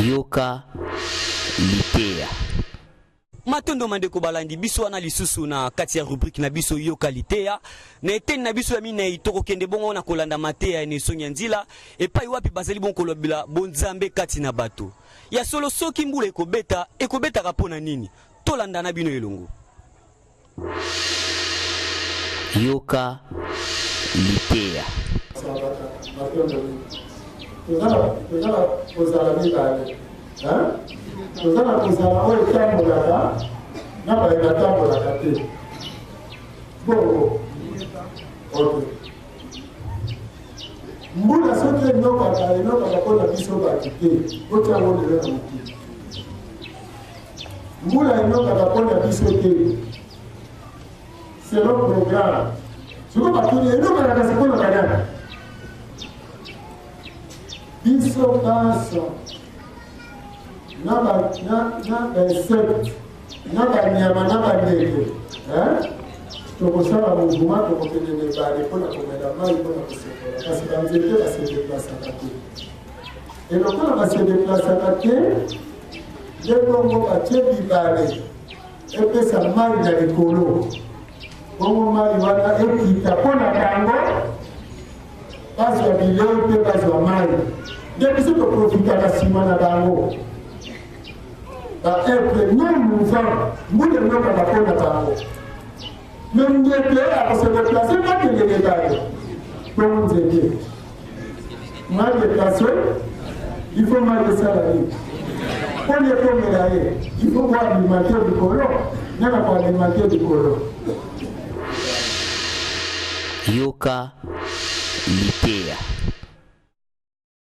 Yoka Litea. Matondo mandeko balandi biso wana lisusu na kati ya rubrique na biso Yoka Litea. Na eteni na biso ya mina itoko kende bongo na kolanda matea ne sonya nzila epai wapi bazali bon kolobila bonzambe kati na bato. Ya solo soki mbula ekobeta kapona nini? Tolanda na bino elongo. Yoka Litea. Tuzala kozala mibale. Tuzala kozala oyo tambolaka na baeka tambolaka te. Bongo. Ok. Mbula soki enokaka mpona biso baki te. Otya ngolelo na mokili. Mbula enokaka mpona biso te. C'est le programme. Ce qu'on va tourner, nous allons faire ce qu'on va faire. Biso paso, na insect, na nyama, na ndege. Tokosala mouvement, tokokende bale pona komela mai pona kosekola. Kasi banzete base déplacaka te. Et lokola base déplacaka te, nde bongo batie bibale epesa mai na likolo. Bongo mali wana ekita pona tango bazwa bilei mpe bazwa mai nde biso toprofitaka nsima na bango baeple non mouvant mbula enokaka pona bango me ndeke akosedeplace makelele bayo bongo nzete madeplace il faut madesala ye pona ekomela ye il faut koalimate likolo nyaka koalimate likolo. Yoka Litea.